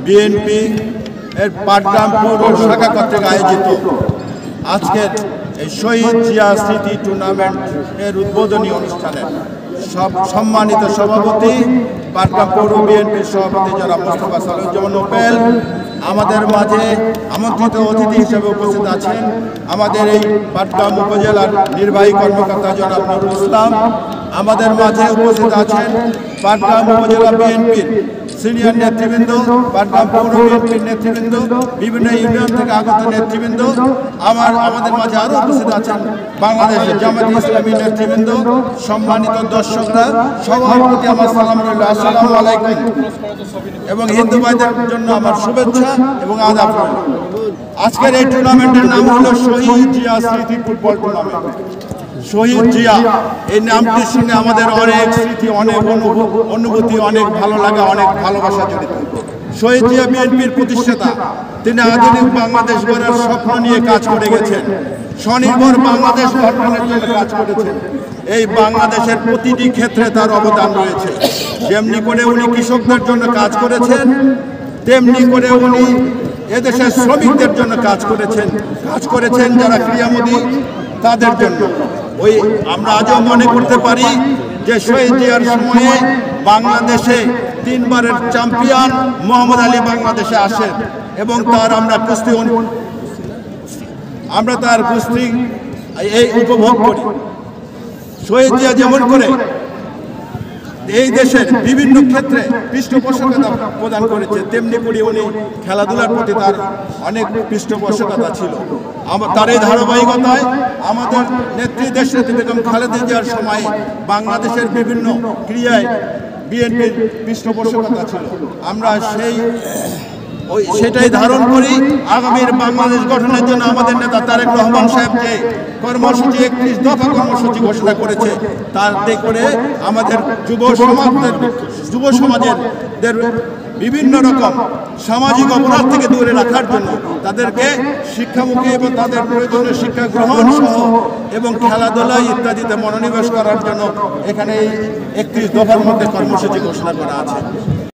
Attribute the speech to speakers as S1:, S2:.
S1: BNP এর পাটগ্রাম পৌর শাখা কর্তৃক আয়োজিত আজকের এই শহীদ জিয়া স্মৃতি টুর্নামেন্টের উদ্বোধনী অনুষ্ঠানে সম্মানিত সভাপতি পাটগ্রাম পৌর বিএনপির সভাপতি জনাব মোস্তফা সালেহুজ্জামান নোবেল আমাদের মাঝে আমন্ত্রিত অতিথি হিসেবে উপস্থিত আছেন। আমাদের এই পাটগ্রাম উপজেলার নির্বাহী কর্মকর্তা জনাব নুরুল ইসলাম আমাদের মাঝে উপস্থিত আছেন। পাটগ্রাম উপজেলা বিএনপির সিনিয়র নেতৃবৃন্দ, পাটগ্রাম পৌর বিএনপির নেতৃবৃন্দ, বিভিন্ন ইউনিয়ন থেকে আগত নেতৃবৃন্দ, আমাদের মাঝে আরও উপস্থিত আছেন বাংলাদেশের জামায়াতে ইসলামী নেতৃবৃন্দ, সম্মানিত দর্শকরা, সবার প্রতি আমার সালাম রইল, আসসালামু আলাইকুম। এবং হিন্দু ভাইদের জন্য আমার শুভেচ্ছা এবং আদাব রইল। আজকের এই টুর্নামেন্টের নাম হলো শহীদ জিয়া স্মৃতি ফুটবল টুর্নামেন্ট। শহীদ জিয়া এই নামটির সঙ্গে আমাদের অনেক স্মৃতি, অনেক অনুভূতি, অনেক ভালো লাগা, অনেক ভালোবাসা জড়িত। শহীদ জিয়া বিএনপির প্রতিষ্ঠাতা, তিনি আধুনিক বাংলাদেশ গড়ার স্বপ্ন নিয়ে কাজ করে গেছেন, স্বনির্ভর বাংলাদেশ গঠনের জন্য কাজ করেছেন। এই বাংলাদেশের প্রতিটি ক্ষেত্রে তার অবদান রয়েছে। যেমনি করে উনি কৃষকদের জন্য কাজ করেছেন, তেমনি করে উনি এদেশের শ্রমিকদের জন্য কাজ করেছেন যারা ক্রিয়ামোদী তাদের জন্য। আমরা আজও মনে করতে পারি যে শহীদ জিয়ার সময়ে বাংলাদেশে 3 বারের চ্যাম্পিয়ন মোহাম্মদ আলী বাংলাদেশে আসেন এবং আমরা তার কুস্তি এই উপভোগ করি। শহীদ জিয়া যেমন করে এই দেশের বিভিন্ন ক্ষেত্রে পৃষ্ঠপোষকতা প্রদান করেছে, তেমনি করে উনি খেলাধুলার প্রতি তার অনেক পৃষ্ঠপোষকতা ছিল। তার এই ধারাবাহিকতায় আমাদের নেত্রী দেশনেত্রী বেগম খালেদা জিয়ার সময়ে বাংলাদেশের বিভিন্ন ক্রিয়ায় বিএনপির পৃষ্ঠপোষকতা ছিল। আমরা সেটাই ধারণ করি। আগামীর বাংলাদেশ গঠনের জন্য আমাদের নেতা তারেক রহমান সাহেব যে কর্মসূচি 31 দফা কর্মসূচি ঘোষণা করেছে, তাতে করে আমাদের যুব সমাজের বিভিন্ন রকম সামাজিক অপরাধ থেকে দূরে রাখার জন্য তাদেরকে শিক্ষামুখী এবং তাদের প্রয়োজনীয় শিক্ষা গ্রহণ সহ এবং খেলাধুলা ইত্যাদিতে মনোনিবেশ করার জন্য এখানে 31 দফার মধ্যে কর্মসূচি ঘোষণা করা আছে।